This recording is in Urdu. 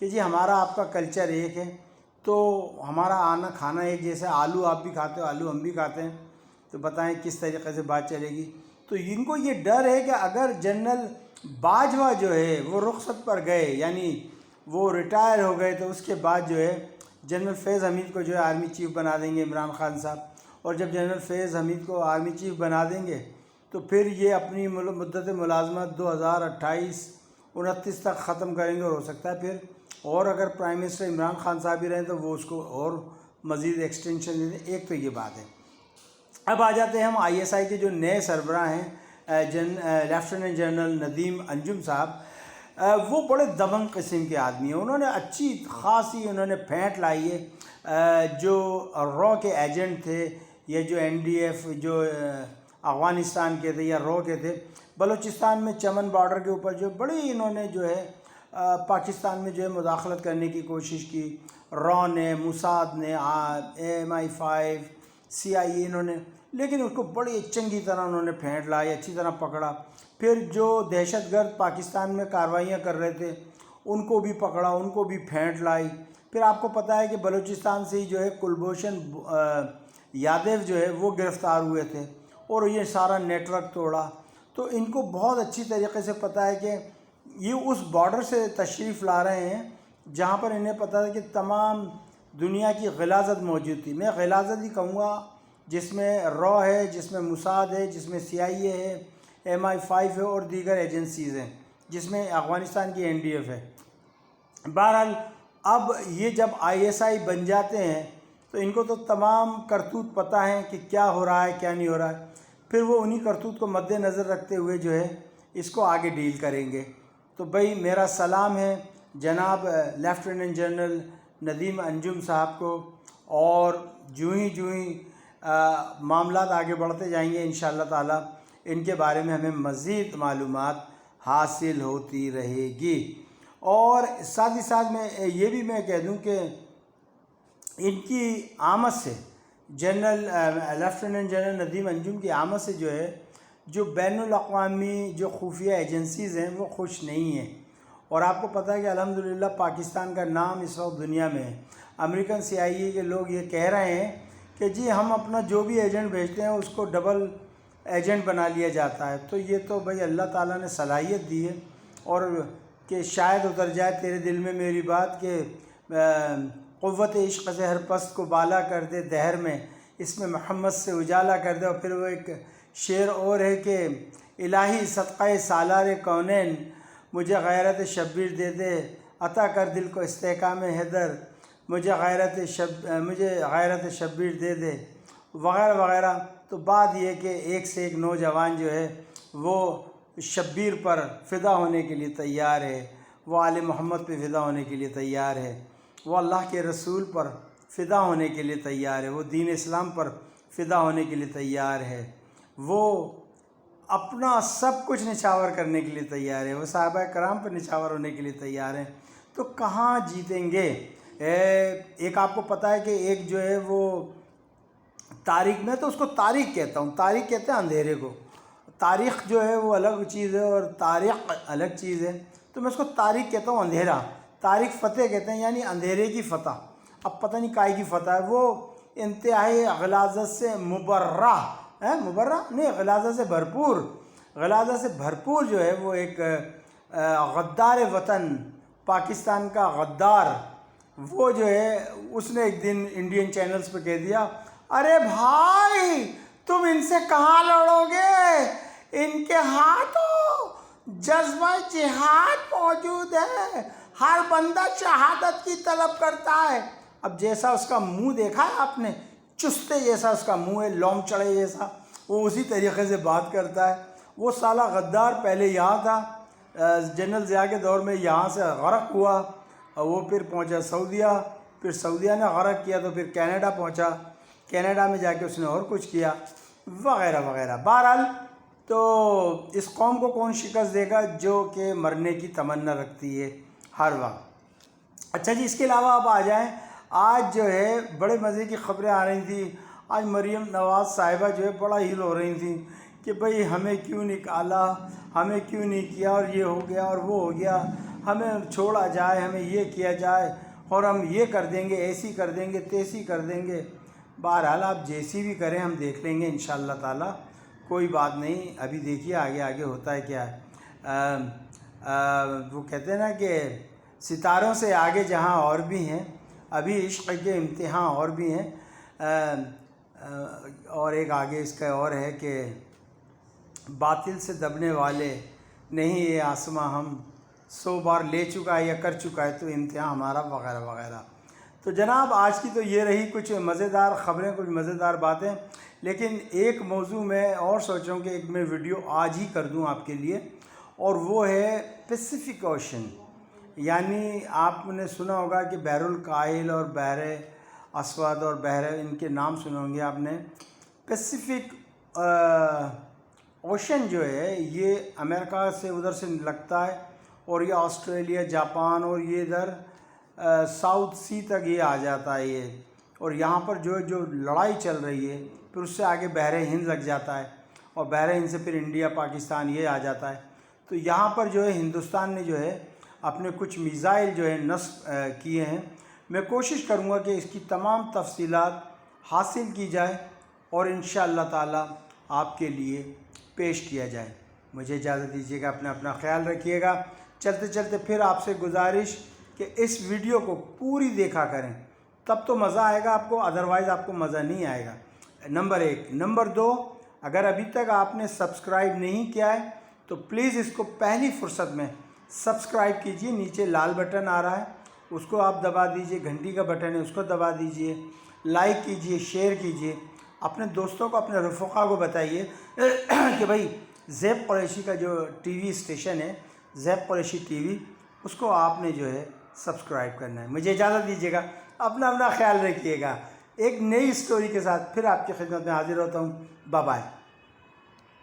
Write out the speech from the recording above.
کہ جی ہمارا آپ کا کلچر ایک ہے، تو ہمارا کھانا ایک جیسے آلو آپ بھی کھاتے ہو، آلو ہم بھی کھاتے ہیں، تو بتائیں کس طریقے سے بات چلے گی۔ تو ان کو یہ ڈر ہے کہ اگر جنرل باجوہ جو ہے وہ رخصت پر گئے، یعنی وہ ریٹائر ہو گئے، تو اس کے بعد جو ہے جنرل فیض حمید کو جو ہے آرمی چیف بنا دیں گے عمران خان صاحب، اور جب جنرل فیض حمید کو آرمی چیف بنا دیں گے تو پھر یہ اپنی مدت ملازمت 2028-29 تک ختم کریں گے، اور ہو سکتا ہے پھر اور اگر پرائم منسٹر عمران خان صاحب ہی رہیں تو وہ اس کو اور مزید ایکسٹینشن دے دیں۔ ایک تو یہ بات ہے۔ اب آ جاتے ہیں ہم آئی ایس آئی کے جو نئے سربراہ ہیں لیفٹیننٹ جنرل ندیم انجم صاحب، وہ بڑے دبنگ قسم کے آدمی ہیں، انہوں نے اچھی خاصی پھینٹ لائی ہے۔ جو رو کے ایجنٹ تھے یا جو این ڈی ایف جو افغانستان کے تھے یا رو کے تھے، بلوچستان میں چمن بارڈر کے اوپر جو بڑی انہوں نے جو ہے پاکستان میں جو ہے مداخلت کرنے کی کوشش کی، رو نے، موساد نے، MI5 CIA انہوں نے، لیکن اس کو بڑی چنگی طرح انہوں نے پھینٹ لائی، اچھی طرح پکڑا۔ پھر جو دہشت گرد پاکستان میں کارروائیاں کر رہے تھے ان کو بھی پکڑا، ان کو بھی پھینٹ لائی۔ پھر آپ کو پتہ ہے کہ بلوچستان سے ہی جو ہے کلبھوشن یادیو جو ہے وہ گرفتار ہوئے تھے، اور یہ سارا نیٹ ورک توڑا۔ تو ان کو بہت اچھی طریقے سے پتہ ہے کہ یہ اس بارڈر سے تشریف لا رہے ہیں جہاں پر انہیں پتہ ہے کہ تمام دنیا کی غلاظت موجود تھی۔ میں غلاظت ہی کہوں گا، جس میں رو ہے، جس میں موساد ہے، جس میں CIA ہے، MI5 ہے اور دیگر ایجنسیز ہیں، جس میں افغانستان کی NDF ہے۔ بہرحال اب یہ جب ISI بن جاتے ہیں تو ان کو تو تمام کرتوت پتہ ہیں کہ کیا ہو رہا ہے کیا نہیں ہو رہا ہے، پھر وہ انہی کرتوت کو مد نظر رکھتے ہوئے جو ہے اس کو آگے ڈیل کریں گے۔ تو بھائی میرا سلام ہے جناب لیفٹیننٹ جنرل ندیم انجم صاحب کو، اور جو ہی معاملات آگے بڑھتے جائیں گے انشاءاللہ تعالی ان کے بارے میں ہمیں مزید معلومات حاصل ہوتی رہے گی۔ اور ساتھ ہی ساتھ میں یہ بھی میں کہہ دوں کہ ان کی آمد سے جنرل لیفٹیننٹ جنرل ندیم انجم کی آمد سے جو ہے جو بین الاقوامی جو خفیہ ایجنسیز ہیں وہ خوش نہیں ہیں، اور آپ کو پتہ ہے کہ الحمدللہ پاکستان کا نام اس وقت دنیا میں ہے۔ امریکن CIA کے لوگ یہ کہہ رہے ہیں کہ جی ہم اپنا جو بھی ایجنٹ بھیجتے ہیں اس کو ڈبل ایجنٹ بنا لیا جاتا ہے۔ تو یہ تو بھائی اللہ تعالیٰ نے صلاحیت دی ہے، اور کہ شاید اتر جائے تیرے دل میں میری بات کہ قوت عشق سے ہر پست کو بالا کر دے دہر میں، اس میں محمد سے اجالا کر دے۔ اور پھر وہ ایک شعر اور ہے کہ الہی صدقہ سالار کونین مجھے غیرت شبیر دے دے، عطا کر دل کو استحکام حیدر مجھے غیرت شبیر دے دے، وغیرہ وغیرہ۔ تو بات یہ کہ ایک سے ایک نوجوان جو ہے وہ شبیر پر فدا ہونے کے لیے تیار ہے، وہ آل محمد پہ فدا ہونے کے لیے تیار ہے، وہ اللہ کے رسول پر فدا ہونے کے لیے تیار ہے، وہ دین اسلام پر فدا ہونے کے لیے تیار ہے، وہ اپنا سب کچھ نچھاور کرنے کے لیے تیار ہے، وہ صحابہ کرام پر نچھاور ہونے کے لیے تیار ہیں۔ تو کہاں جیتیں گے؟ ایک آپ کو پتہ ہے کہ ایک جو ہے وہ تاریخ، میں تو اس کو تاریخ کہتا ہوں، تاریخ کہتے ہیں اندھیرے کو، تاریخ جو ہے وہ الگ چیز ہے اور تاریخ الگ چیز ہے، تو میں اس کو تاریخ کہتا ہوں اندھیرا، تاریخ فتح کہتے ہیں، یعنی اندھیرے کی فتح۔ اب پتہ نہیں کائے کی فتح ہے، وہ انتہائی غلاظت سے غلاظت سے بھرپور جو ہے وہ ایک غدار وطن پاکستان کا غدار، وہ جو ہے اس نے ایک دن انڈین چینلز پہ کہہ دیا، ارے بھائی تم ان سے کہاں لڑو گے، ان کے ہاتھوں جذبہ جہاد موجود ہے، ہر بندہ شہادت کی طلب کرتا ہے۔ اب جیسا اس کا منہ دیکھا ہے آپ نے، چستے جیسا اس کا منہ ہے، لوم چڑے جیسا، وہ اسی طریقے سے بات کرتا ہے۔ وہ سالہ غدار پہلے یہاں تھا، جنرل ضیاء کے دور میں یہاں سے غرق ہوا، اور وہ پھر پہنچا سعودیہ، پھر سعودیہ نے غرق کیا تو پھر کینیڈا پہنچا، کینیڈا میں جا کے اس نے اور کچھ کیا، وغیرہ وغیرہ۔ بہرحال تو اس قوم کو کون شکست دے گا جو کہ مرنے کی تمنا رکھتی ہے ہر وقت۔ اچھا جی، اس کے علاوہ اب آ جائیں، آج جو ہے بڑے مزے کی خبریں آ رہی تھیں۔ آج مریم نواز صاحبہ جو ہے بڑا ہیل ہو رہی تھیں کہ بھئی ہمیں کیوں نکالا، ہمیں کیوں نہیں کیا، اور یہ ہو گیا اور وہ ہو گیا۔ ہمیں چھوڑا جائے، ہمیں یہ کیا جائے اور ہم یہ کر دیں گے، ایسی کر دیں گے، تیسی کر دیں گے۔ بہرحال آپ جیسی بھی کریں ہم دیکھ لیں گے انشاءاللہ تعالیٰ، کوئی بات نہیں۔ ابھی دیکھیے آگے آگے ہوتا ہے کیا ہے۔ وہ کہتے ہیں نا کہ ستاروں سے آگے جہاں اور بھی ہیں، ابھی عشق کے امتحان اور بھی ہیں۔ اور ایک آگے اس کا اور ہے کہ باطل سے دبنے والے نہیں یہ آسماں ہم، 100 بار لے چکا ہے یا کر چکا ہے تو امتحان ہمارا، وغیرہ وغیرہ۔ تو جناب آج کی تو یہ رہی کچھ مزیدار خبریں، کچھ مزیدار باتیں، لیکن ایک موضوع میں اور سوچوں کہ ایک میں ویڈیو آج ہی کر دوں آپ کے لیے، اور وہ ہے پیسیفک اوشن۔ یعنی آپ نے سنا ہوگا کہ بحر الکاہل اور بحر اسود اور بحر، ان کے نام سنے ہوں گے آپ نے۔ پیسیفک اوشن جو ہے یہ امریکہ سے ادھر سے لگتا ہے، اور یہ آسٹریلیا، جاپان اور یہ ادھر ساؤتھ سی تک یہ آ جاتا ہے یہ، اور یہاں پر جو لڑائی چل رہی ہے پھر اس سے آگے بحر ہند لگ جاتا ہے، اور بحر ہند سے پھر انڈیا، پاکستان یہ آ جاتا ہے۔ تو یہاں پر جو ہے ہندوستان نے جو ہے اپنے کچھ میزائل جو ہے نصب کیے ہیں۔ میں کوشش کروں گا کہ اس کی تمام تفصیلات حاصل کی جائے اور انشاءاللہ تعالیٰ آپ کے لیے پیش کیا جائے۔ مجھے اجازت دیجیے گا، اپنا خیال رکھیے گا۔ چلتے چلتے پھر آپ سے گزارش کہ اس ویڈیو کو پوری دیکھا کریں، تب تو مزہ آئے گا آپ کو، ادروائز آپ کو مزہ نہیں آئے گا۔ نمبر 1۔ نمبر 2، اگر ابھی تک آپ نے سبسکرائب نہیں کیا ہے تو پلیز اس کو پہلی فرصت میں سبسکرائب کیجئے۔ نیچے لال بٹن آ رہا ہے، اس کو آپ دبا دیجئے، گھنٹی کا بٹن ہے اس کو دبا دیجئے، لائک کیجئے، شیئر کیجئے، اپنے دوستوں کو، اپنے رفقا کو بتائیے کہ بھائی زیب قریشی کا جو ٹی وی اسٹیشن ہے، زیب قریشی ٹی وی، اس کو آپ نے جو ہے سبسکرائب کرنا ہے۔ مجھے اجازت دیجیے گا، اپنا خیال رکھیے گا۔ ایک نئی اسٹوری کے ساتھ پھر آپ کی خدمت میں حاضر ہوتا ہوں۔ Bye bye.